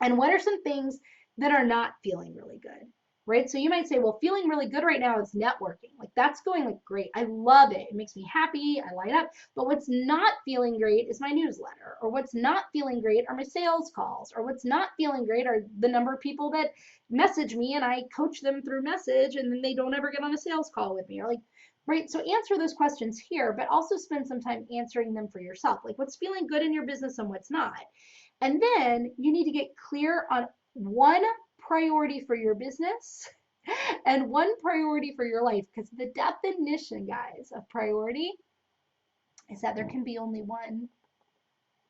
A: And what are some things that are not feeling really good? Right? So you might say, well, feeling really good right now is networking. Like, that's going like great. I love it. It makes me happy. I light up. But what's not feeling great is my newsletter, or what's not feeling great are my sales calls, or what's not feeling great are the number of people that message me and I coach them through message and then they don't ever get on a sales call with me, or like, right? So answer those questions here, but also spend some time answering them for yourself. Like, what's feeling good in your business and what's not. And then you need to get clear on one priority for your business and one priority for your life. Because the definition, guys, of priority is that there can be only one.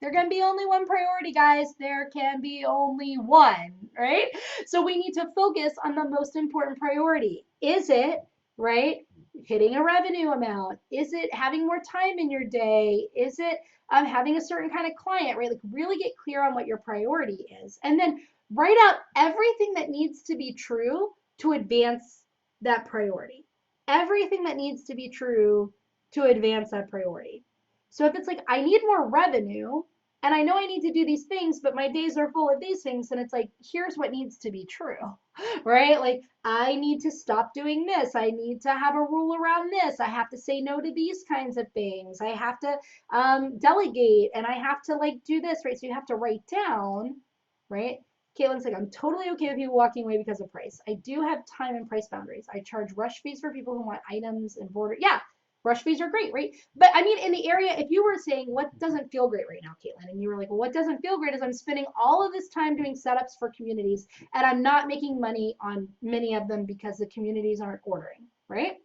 A: There can be only one priority, guys. There can be only one, right? So we need to focus on the most important priority. Is it, right, hitting a revenue amount? Is it having more time in your day? Is it having a certain kind of client, right? Like, really get clear on what your priority is. And then write out everything that needs to be true to advance that priority. Everything that needs to be true to advance that priority. So if it's like, I need more revenue, and I know I need to do these things, but my days are full of these things. And it's like, here's what needs to be true, right? Like, I need to stop doing this. I need to have a rule around this. I have to say no to these kinds of things. I have to delegate, and I have to like do this, right? So you have to write down, right? Caitlin's like, I'm totally okay with people walking away because of price. I do have time and price boundaries. I charge rush fees for people who want items and border. Yeah, rush fees are great, right? But I mean, in the area, if you were saying what doesn't feel great right now, Caitlin, and you were like, well, what doesn't feel great is I'm spending all of this time doing setups for communities and I'm not making money on many of them because the communities aren't ordering, right?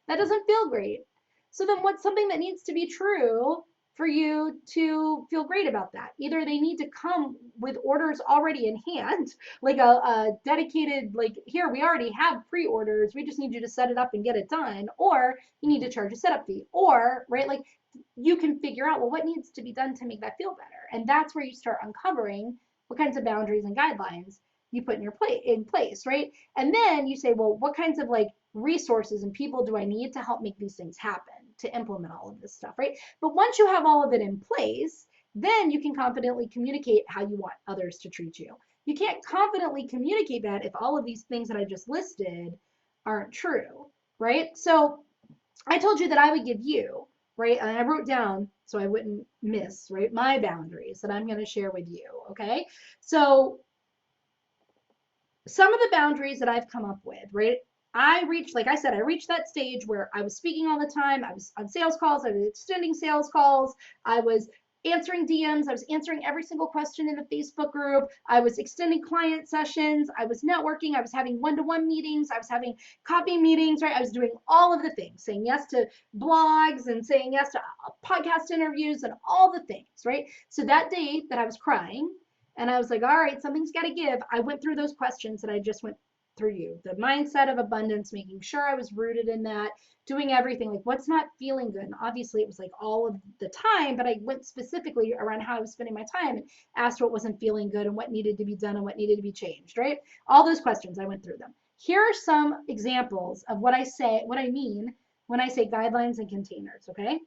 A: That doesn't feel great. So then what's something that needs to be true for you to feel great about that? Either they need to come with orders already in hand, like a dedicated, like, here, we already have pre-orders, we just need you to set it up and get it done, or you need to charge a setup fee, or, right, like, you can figure out, well, what needs to be done to make that feel better. And that's where you start uncovering what kinds of boundaries and guidelines you put in place, right? And then you say, well, what kinds of like resources and people do I need to help make these things happen, to implement all of this stuff, right? But once you have all of it in place, then you can confidently communicate how you want others to treat you. You can't confidently communicate that if all of these things that I just listed aren't true, right? So I told you that I would give you, right? And I wrote down so I wouldn't miss, right, my boundaries that I'm going to share with you, okay? So some of the boundaries that I've come up with, right? I reached, like I said, I reached that stage where I was speaking all the time. I was on sales calls. I was extending sales calls. I was answering DMs. I was answering every single question in the Facebook group. I was extending client sessions. I was networking. I was having one-to-one meetings. I was having copy meetings, right? I was doing all of the things, saying yes to blogs and saying yes to podcast interviews and all the things, right? So that day that I was crying, and I was like, all right, something's got to give. I went through those questions that I just went through you. The mindset of abundance, making sure I was rooted in that, doing everything. Like, what's not feeling good? And obviously, it was like all of the time, but I went specifically around how I was spending my time and asked what wasn't feeling good and what needed to be done and what needed to be changed, right? All those questions, I went through them. Here are some examples of what I mean when I say guidelines and containers, okay?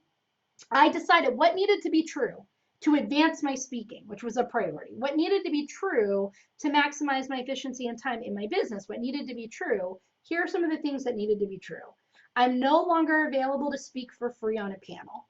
A: I decided what needed to be true to advance my speaking, which was a priority. What needed to be true to maximize my efficiency and time in my business, what needed to be true. Here are some of the things that needed to be true. I'm no longer available to speak for free on a panel.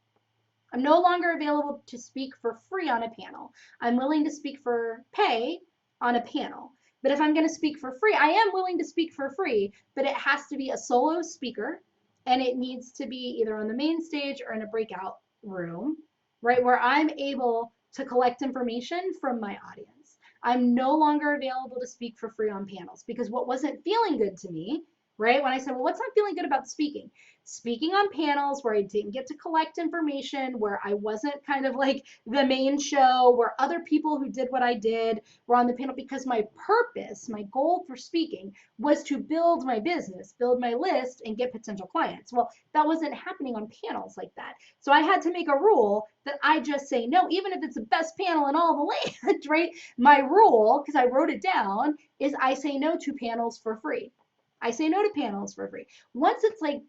A: I'm no longer available to speak for free on a panel. I'm willing to speak for pay on a panel. But if I'm going to speak for free, I am willing to speak for free, but it has to be a solo speaker and it needs to be either on the main stage or in a breakout room, right? Where I'm able to collect information from my audience. I'm no longer available to speak for free on panels because what wasn't feeling good to me, right? When I said, well, what's not feeling good about speaking? Speaking on panels where I didn't get to collect information, where I wasn't kind of like the main show, where other people who did what I did were on the panel, because my purpose, my goal for speaking was to build my business, build my list, and get potential clients. Well, that wasn't happening on panels like that. So I had to make a rule that I just say no, even if it's the best panel in all the land, right? My rule, because I wrote it down, is I say no to panels for free. I say no to panels for free. Once it's like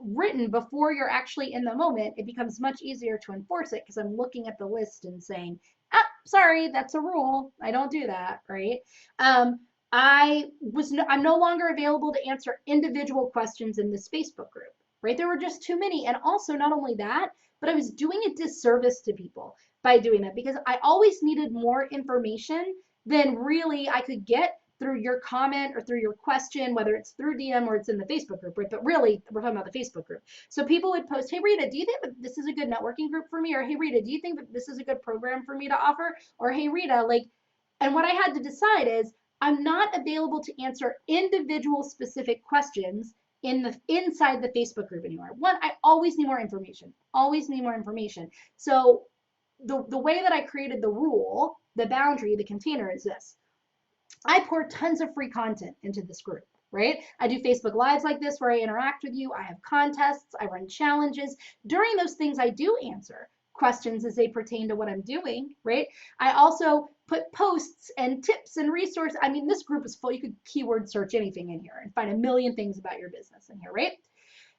A: written before you're actually in the moment, it becomes much easier to enforce it because I'm looking at the list and saying, ah, sorry, that's a rule. I don't do that, right? I'm no longer available to answer individual questions in this Facebook group, right? There were just too many. And also not only that, but I was doing a disservice to people by doing that because I always needed more information than really I could get through your comment or through your question, whether it's through DM or it's in the Facebook group, right? But really, we're talking about the Facebook group. So people would post, hey, Rita, do you think that this is a good networking group for me? Or hey, Rita, do you think that this is a good program for me to offer? Or hey, Rita, like, and what I had to decide is I'm not available to answer individual specific questions inside the Facebook group anymore. One, I always need more information, always need more information. So the way that I created the rule, the boundary, the container is this. I pour tons of free content into this group, right? I do Facebook Lives like this where I interact with you. I have contests, I run challenges. During those things, I do answer questions as they pertain to what I'm doing, right? I also put posts and tips and resources. I mean, this group is full. You could keyword search anything in here and find a million things about your business in here, right?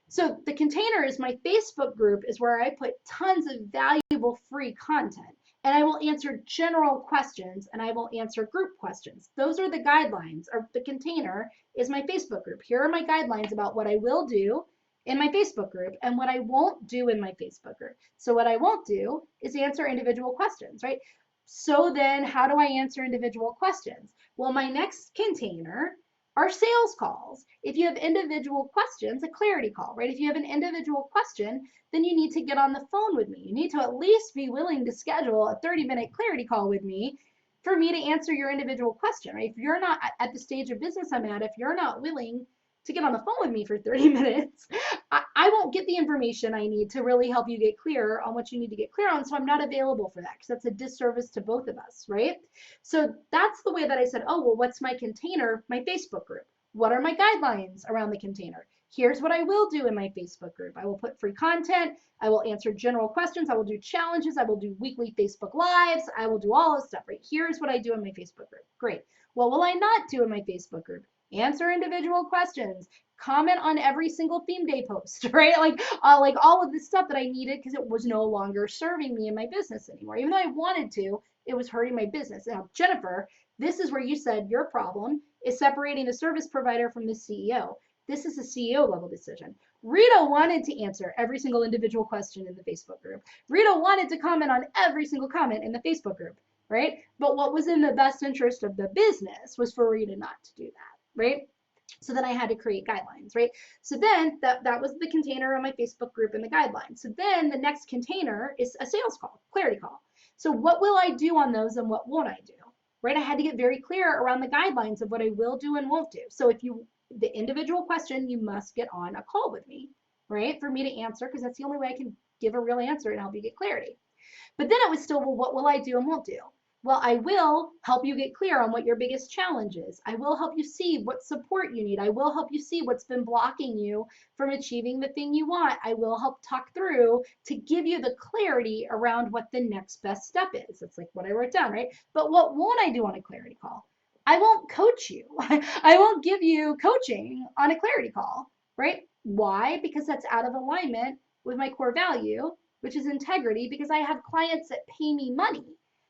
A: So the container is my Facebook group, is where I put tons of valuable free content. And I will answer general questions and I will answer group questions. Those are the guidelines, or the container is my Facebook group. Here are my guidelines about what I will do in my Facebook group and what I won't do in my Facebook group. So what I won't do is answer individual questions, right? So then how do I answer individual questions? Well, my next container are sales calls. If you have individual questions, a clarity call, right? If you have an individual question, then you need to get on the phone with me. You need to at least be willing to schedule a 30-minute clarity call with me for me to answer your individual question, right? If you're not at the stage of business I'm at, if you're not willing to get on the phone with me for 30 minutes, I won't get the information I need to really help you get clear on what you need to get clear on. So I'm not available for that because that's a disservice to both of us, right? So that's the way that I said, oh, well, what's my container? My Facebook group. What are my guidelines around the container? Here's what I will do in my Facebook group. I will put free content. I will answer general questions. I will do challenges. I will do weekly Facebook Lives. I will do all this stuff, right? Here's what I do in my Facebook group. Great. What will I not do in my Facebook group? Answer individual questions, comment on every single theme day post, right? Like all of this stuff that I needed because it was no longer serving me in my business anymore. Even though I wanted to, it was hurting my business. Now, Jennifer, this is where you said your problem is separating the service provider from the CEO. This is a CEO level decision. Rita wanted to answer every single individual question in the Facebook group. Rita wanted to comment on every single comment in the Facebook group, right? But what was in the best interest of the business was for Rita not to do that, right? So then I had to create guidelines, right? So then that was the container on my Facebook group and the guidelines. So then the next container is a sales call, clarity call. So what will I do on those and what won't I do, right? I had to get very clear around the guidelines of what I will do and won't do. So if the individual question, you must get on a call with me, right? For me to answer, because that's the only way I can give a real answer and help you get clarity. But then it was still, well, what will I do and won't do? Well, I will help you get clear on what your biggest challenge is. I will help you see what support you need. I will help you see what's been blocking you from achieving the thing you want. I will help talk through to give you the clarity around what the next best step is. That's like what I wrote down, right? But what won't I do on a clarity call? I won't coach you. I won't give you coaching on a clarity call, right? Why? Because that's out of alignment with my core value, which is integrity, because I have clients that pay me money,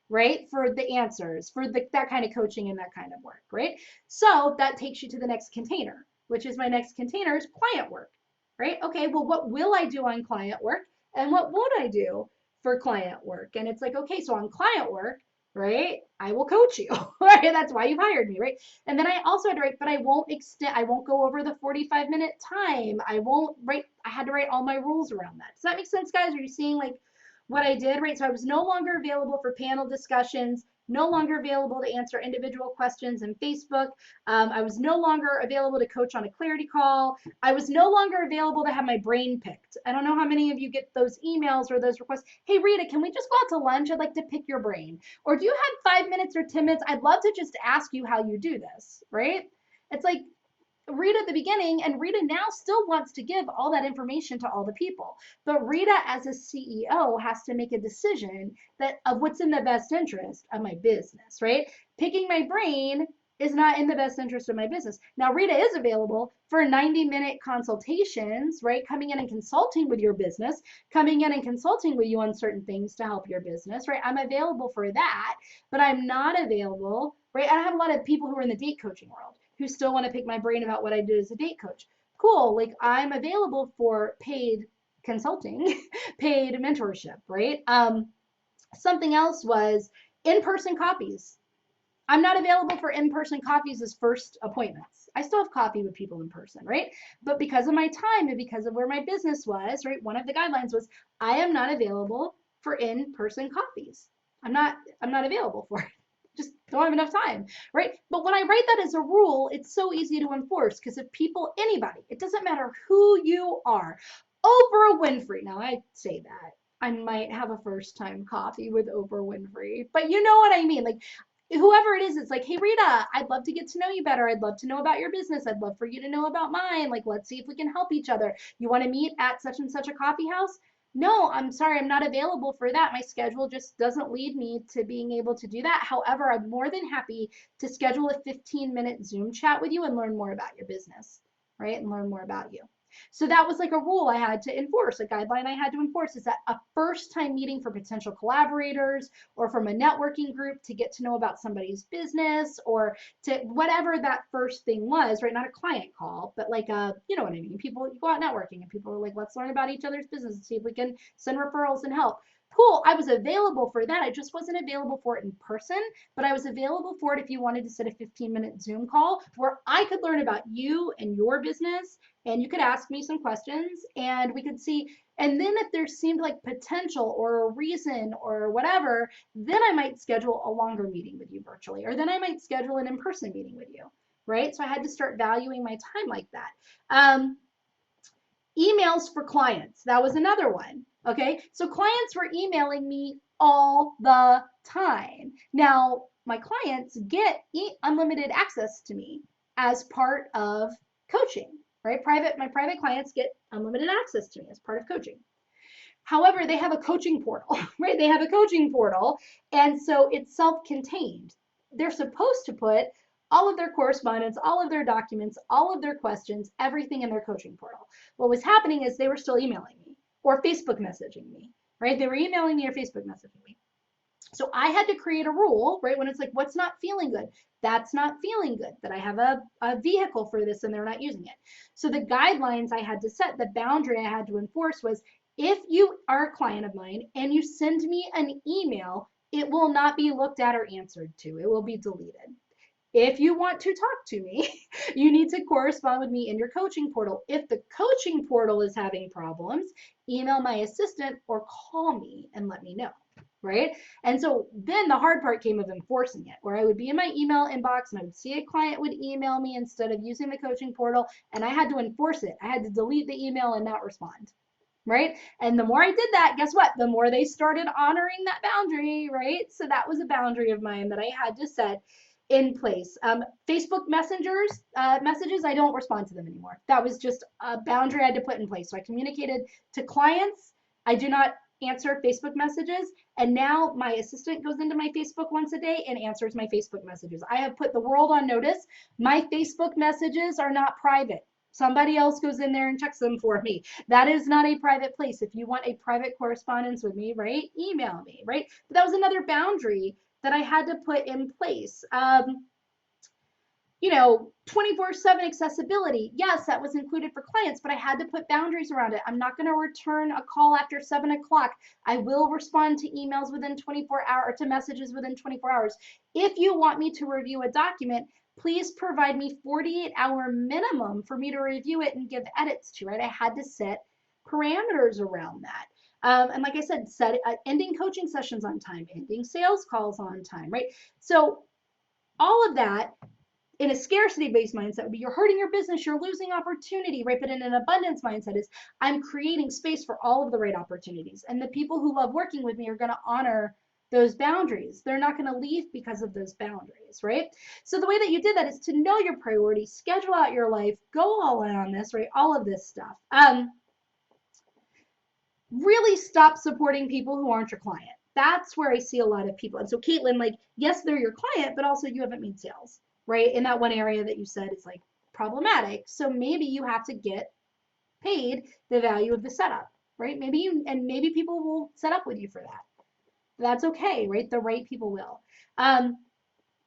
A: right, for the answers, for that kind of coaching and that kind of work, right? So that takes you to the next container, which is my next container is client work, right? Okay, well, what will I do on client work and what won't I do for client work? And it's like, okay, so on client work, right? I will coach you, right? That's why you've hired me, right? And then I also had to write, but I won't go over the 45-minute time. I won't write, I had to write all my rules around that. Does that make sense, guys? Are you seeing like what I did, right? So I was no longer available for panel discussions, no longer available to answer individual questions in Facebook. I was no longer available to coach on a clarity call. I was no longer available to have my brain picked. I don't know how many of you get those emails or those requests. Hey, Rita, can we just go out to lunch? I'd like to pick your brain. Or do you have 5 minutes or 10 minutes? I'd love to just ask you how you do this, right? It's like Rita at the beginning, and Rita now still wants to give all that information to all the people. But Rita, as a CEO, has to make a decision that of what's in the best interest of my business, right? Picking my brain is not in the best interest of my business. Now, Rita is available for 90-minute consultations, right? Coming in and consulting with your business, coming in and consulting with you on certain things to help your business, right? I'm available for that, but I'm not available, right? I have a lot of people who are in the date coaching world who still want to pick my brain about what I did as a date coach. Cool. Like I'm available for paid consulting, paid mentorship, right? Something else was in-person coffees. I'm not available for in-person coffees as first appointments. I still have coffee with people in person, right? But because of my time and because of where my business was, right? One of the guidelines was I am not available for in-person coffees. I'm not available for it. Just don't have enough time, right? But when I write that as a rule, it's so easy to enforce because if people, anybody, it doesn't matter who you are, Oprah Winfrey, now I say that, I might have a first time coffee with Oprah Winfrey, but you know what I mean? Like whoever it is, it's like, hey, Rita, I'd love to get to know you better. I'd love to know about your business. I'd love for you to know about mine. Like, let's see if we can help each other. You want to meet at such and such a coffee house? No, I'm sorry, I'm not available for that. My schedule just doesn't lead me to being able to do that. However, I'm more than happy to schedule a 15-minute Zoom chat with you and learn more about your business, right? And learn more about you. So that was like a rule I had to enforce, a guideline I had to enforce is that a first time meeting for potential collaborators or from a networking group to get to know about somebody's business or to whatever that first thing was, right? Not a client call, but like a, you know what I mean? People, you go out networking and people are like, let's learn about each other's business and see if we can send referrals and help. Cool, I was available for that. I just wasn't available for it in person, but I was available for it if you wanted to set a 15-minute Zoom call where I could learn about you and your business and you could ask me some questions and we could see. And then if there seemed like potential or a reason or whatever, then I might schedule a longer meeting with you virtually, or then I might schedule an in-person meeting with you, right? So I had to start valuing my time like that. Emails for clients, that was another one. Okay, so clients were emailing me all the time. Now, my clients get unlimited access to me as part of coaching, right? My private clients get unlimited access to me as part of coaching. However, they have a coaching portal, right? They have a coaching portal, and so it's self-contained. They're supposed to put all of their correspondence, all of their documents, all of their questions, everything in their coaching portal. What was happening is they were still emailing me or Facebook messaging me, right? They were emailing me or Facebook messaging me. So I had to create a rule, right? When it's like, what's not feeling good? That's not feeling good, that I have a vehicle for this and they're not using it. So the guidelines I had to set, the boundary I had to enforce was if you are a client of mine and you send me an email, it will not be looked at or answered to. It will be deleted. If you want to talk to me, you need to correspond with me in your coaching portal. If the coaching portal is having problems, email my assistant or call me and let me know, right? And so then the hard part came of enforcing it, where I would be in my email inbox and I would see a client would email me instead of using the coaching portal, and I had to enforce it. I had to delete the email and not respond. Right? And the more I did that, guess what? The more they started honoring that boundary, right? So that was a boundary of mine that I had to set in place. Facebook messages, I don't respond to them anymore. That was just a boundary I had to put in place. So I communicated to clients. I do not answer Facebook messages. And now my assistant goes into my Facebook once a day and answers my Facebook messages. I have put the world on notice. My Facebook messages are not private. Somebody else goes in there and checks them for me. That is not a private place. If you want a private correspondence with me, right, email me, right? But that was another boundary that I had to put in place. 24/7 accessibility. Yes, that was included for clients, but I had to put boundaries around it. I'm not going to return a call after 7 o'clock. I will respond to emails within 24 hours, to messages within 24 hours. If you want me to review a document, please provide me 48-hour minimum for me to review it and give edits to, right? I had to set parameters around that. And like I said, ending coaching sessions on time, ending sales calls on time, right? So all of that in a scarcity-based mindset would be you're hurting your business, you're losing opportunity, right? But in an abundance mindset is I'm creating space for all of the right opportunities. And the people who love working with me are going to honor those boundaries. They're not going to leave because of those boundaries, right? So the way that you did that is to know your priorities, schedule out your life, go all in on this, right? All of this stuff. Really stop supporting people who aren't your client. That's where I see a lot of people. And so Caitlin, like, yes, they're your client, but also you haven't made sales, right? In that one area that you said is like problematic. So maybe you have to get paid the value of the setup, right? Maybe people will set up with you for that. That's okay, right? The right people will.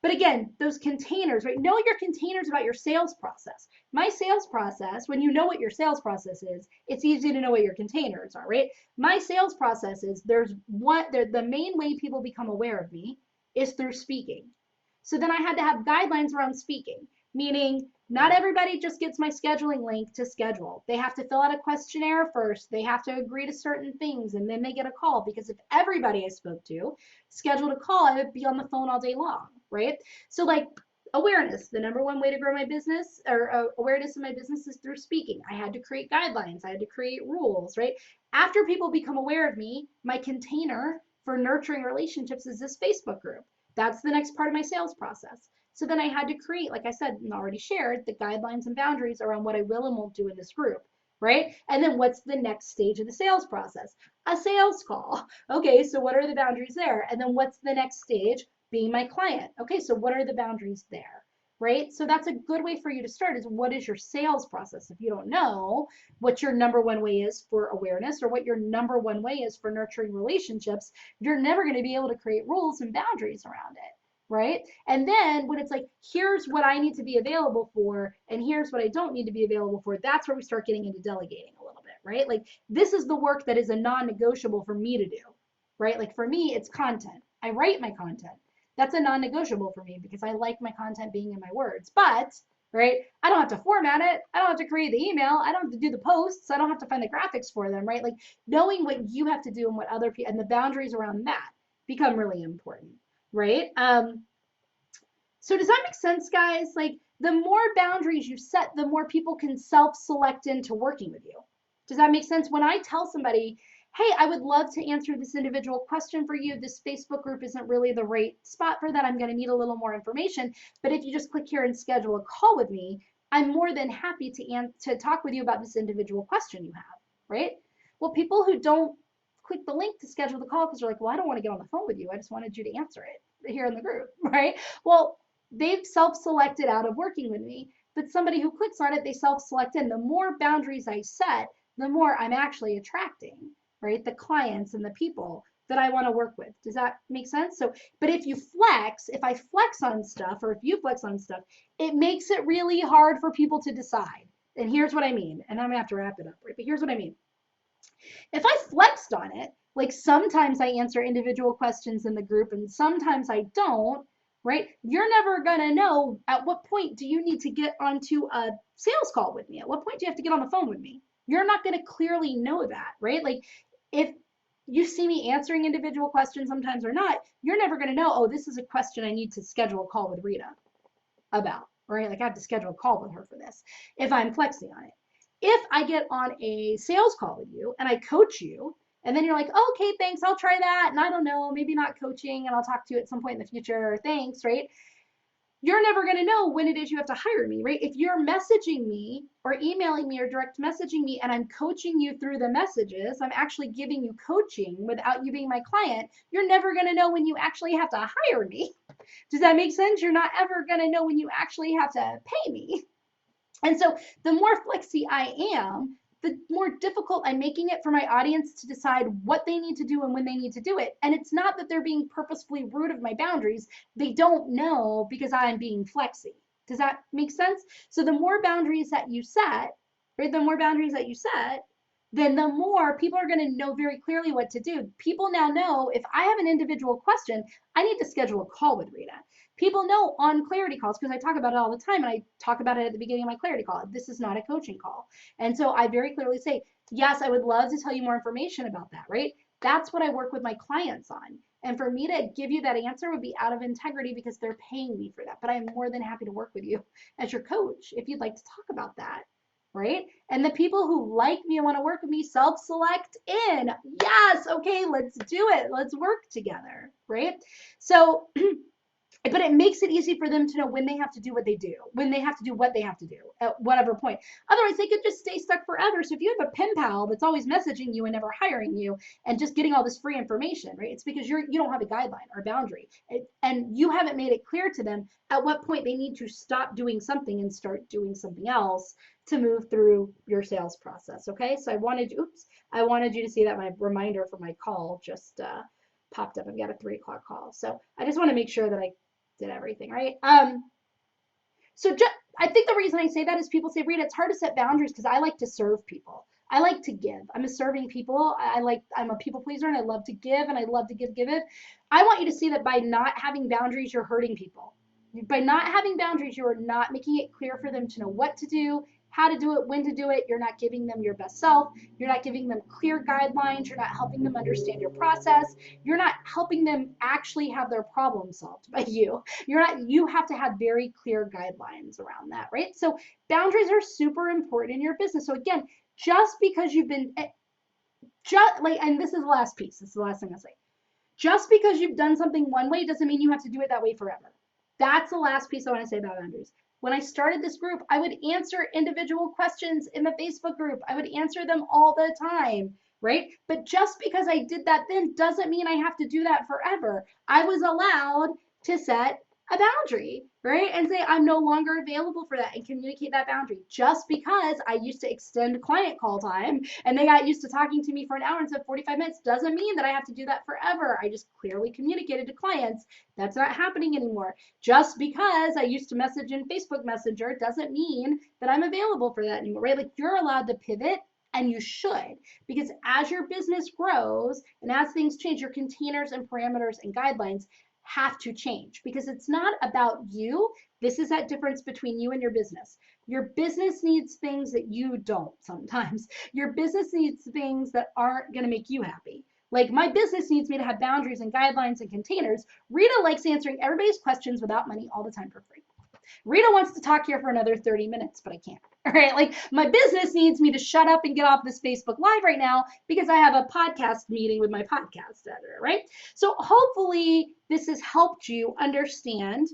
A: But again, those containers, right? Know your containers about your sales process. My sales process, when you know what your sales process is, it's easy to know what your containers are, right? My sales process is the main way people become aware of me is through speaking. So then I had to have guidelines around speaking, meaning not everybody just gets my scheduling link to schedule. They have to fill out a questionnaire first. They have to agree to certain things, and then they get a call. Because if everybody I spoke to scheduled a call, I would be on the phone all day long, right? So like awareness, the number one way to grow my business or awareness in my business is through speaking. I had to create guidelines. I had to create rules, right? After people become aware of me, my container for nurturing relationships is this Facebook group. That's the next part of my sales process. So then I had to create, like I said and already shared, the guidelines and boundaries around what I will and won't do in this group, right? And then what's the next stage of the sales process? A sales call. Okay, so what are the boundaries there? And then what's the next stage? Being my client. Okay, so what are the boundaries there? Right? So that's a good way for you to start is what is your sales process? If you don't know what your number one way is for awareness or what your number one way is for nurturing relationships, you're never going to be able to create rules and boundaries around it. Right? And then when it's like, here's what I need to be available for, and here's what I don't need to be available for, that's where we start getting into delegating a little bit, right? Like, this is the work that is a non-negotiable for me to do, right? Like, for me, it's content. I write my content. That's a non-negotiable for me because I like my content being in my words. But, right, I don't have to format it. I don't have to create the email. I don't have to do the posts. I don't have to find the graphics for them, right? Like, knowing what you have to do and what other people, and the boundaries around that become really important. Right? So does that make sense, guys? Like, the more boundaries you set, the more people can self-select into working with you. Does that make sense? When I tell somebody, hey, I would love to answer this individual question for you. This Facebook group isn't really the right spot for that. I'm going to need a little more information. But if you just click here and schedule a call with me, I'm more than happy to talk with you about this individual question you have, right? Well, people who don't click the link to schedule the call because they're like, well, I don't want to get on the phone with you. I just wanted you to answer it here in the group, right? Well, they've self-selected out of working with me, but somebody who clicks on it, they self-select in. The more boundaries I set, the more I'm actually attracting, right? The clients and the people that I want to work with. Does that make sense? So, but if I flex on stuff, or if you flex on stuff, it makes it really hard for people to decide. And here's what I mean, and I'm gonna have to wrap it up, right? But here's what I mean. If I flexed on it, like sometimes I answer individual questions in the group and sometimes I don't, right? You're never going to know at what point do you need to get onto a sales call with me? At what point do you have to get on the phone with me? You're not going to clearly know that, right? Like, if you see me answering individual questions sometimes or not, you're never going to know, oh, this is a question I need to schedule a call with Rita about, right? Like, I have to schedule a call with her for this if I'm flexing on it. If I get on a sales call with you and I coach you, and then you're like, oh, okay, thanks, I'll try that. And I don't know, maybe not coaching, and I'll talk to you at some point in the future. Thanks, right? You're never going to know when it is you have to hire me, right? If you're messaging me or emailing me or direct messaging me and I'm coaching you through the messages, I'm actually giving you coaching without you being my client, you're never going to know when you actually have to hire me. Does that make sense? You're not ever going to know when you actually have to pay me. And so the more flexy I am, the more difficult I'm making it for my audience to decide what they need to do and when they need to do it. And it's not that they're being purposefully rude of my boundaries. They don't know because I'm being flexy. Does that make sense? So the more boundaries that you set, right, the more boundaries that you set, then the more people are going to know very clearly what to do. People now know if I have an individual question, I need to schedule a call with Rita. People know on clarity calls, because I talk about it all the time, and I talk about it at the beginning of my clarity call. This is not a coaching call. And so I very clearly say, yes, I would love to tell you more information about that, right? That's what I work with my clients on. And for me to give you that answer would be out of integrity because they're paying me for that. But I'm more than happy to work with you as your coach if you'd like to talk about that, right? And the people who like me and want to work with me self-select in. Yes, okay, let's do it. Let's work together, right? So but it makes it easy for them to know when they have to do what they do, when they have to do what they have to do at whatever point. Otherwise, they could just stay stuck forever. So if you have a pen pal that's always messaging you and never hiring you and just getting all this free information, right? It's because you don't have a guideline or boundary, and you haven't made it clear to them at what point they need to stop doing something and start doing something else to move through your sales process. Okay, so I wanted you to see that my reminder for my call just popped up. I've got a 3 o'clock call, so I just want to make sure that I did everything right. So I think the reason I say that is people say, Rita, it's hard to set boundaries because I like to serve people. I like to give. I'm a serving people. I'm a people pleaser and I love to give and I love to give it. I want you to see that by not having boundaries, you're hurting people. By not having boundaries, you are not making it clear for them to know what to do, how to do it, when to do it. You're not giving them your best self. You're not giving them clear guidelines. You're not helping them understand your process. You're not helping them actually have their problem solved by you. You have to have very clear guidelines around that, right? So boundaries are super important in your business. So again, just because you've been and this is the last piece. This is the last thing I'll say. Just because you've done something one way doesn't mean you have to do it that way forever. That's the last piece I want to say about boundaries. When I started this group, I would answer individual questions in the Facebook group. I would answer them all the time, right? But just because I did that then doesn't mean I have to do that forever. I was allowed to set a boundary, right? And say I'm no longer available for that and communicate that boundary. Just because I used to extend client call time and they got used to talking to me for an hour instead of 45 minutes doesn't mean that I have to do that forever. I just clearly communicated to clients that's not happening anymore. Just because I used to message in Facebook Messenger doesn't mean that I'm available for that anymore, right? Like you're allowed to pivot. And you should, because as your business grows and as things change, your containers and parameters and guidelines have to change because it's not about you. This is that difference between you and your business. Your business needs things that you don't sometimes. Your business needs things that aren't going to make you happy. Like my business needs me to have boundaries and guidelines and containers. Rita likes answering everybody's questions without money all the time for free. Rita wants to talk here for another 30 minutes, but I can't. All right. Like my business needs me to shut up and get off this Facebook Live right now because I have a podcast meeting with my podcast editor, right? So hopefully this has helped you understand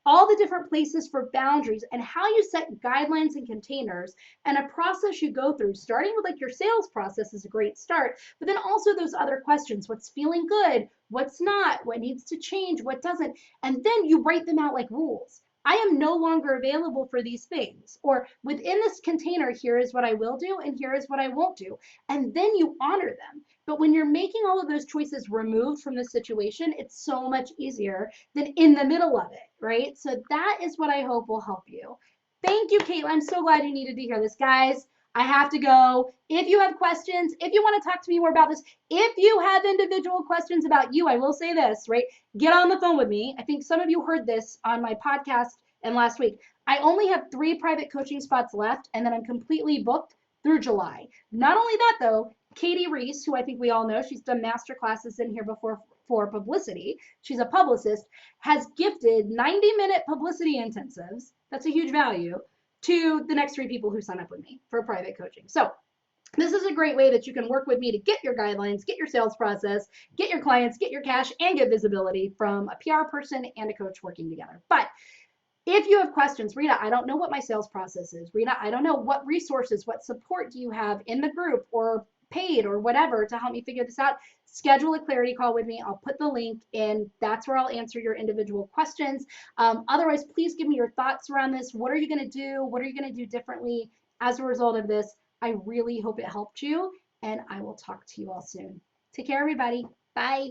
A: all the different places for boundaries and how you set guidelines and containers and a process you go through, starting with like your sales process is a great start, but then also those other questions, what's feeling good, what's not, what needs to change, what doesn't, and then you write them out like rules. I am no longer available for these things, or within this container, here is what I will do and here is what I won't do. And then you honor them. But when you're making all of those choices removed from the situation, it's so much easier than in the middle of it, right? So that is what I hope will help you. Thank you, Caitlin. I'm so glad you needed to hear this, guys. I have to go. If you have questions, if you want to talk to me more about this, if you have individual questions about you, I will say this, right? Get on the phone with me. I think some of you heard this on my podcast and last week. I only have 3 private coaching spots left, and then I'm completely booked through July. Not only that, though, Katie Reese, who I think we all know, she's done master classes in here before for publicity. She's a publicist, has gifted 90-minute publicity intensives. That's a huge value to the next 3 people who sign up with me for private coaching. So this is a great way that you can work with me to get your guidelines, get your sales process, get your clients, get your cash, and get visibility from a PR person and a coach working together. But if you have questions, Rita, I don't know what my sales process is. Rita, I don't know what resources, what support do you have in the group or paid or whatever to help me figure this out, schedule a clarity call with me. I'll put the link in. That's where I'll answer your individual questions. Otherwise, please give me your thoughts around this. What are you going to do? What are you going to do differently as a result of this? I really hope it helped you, and I will talk to you all soon. Take care, everybody. Bye.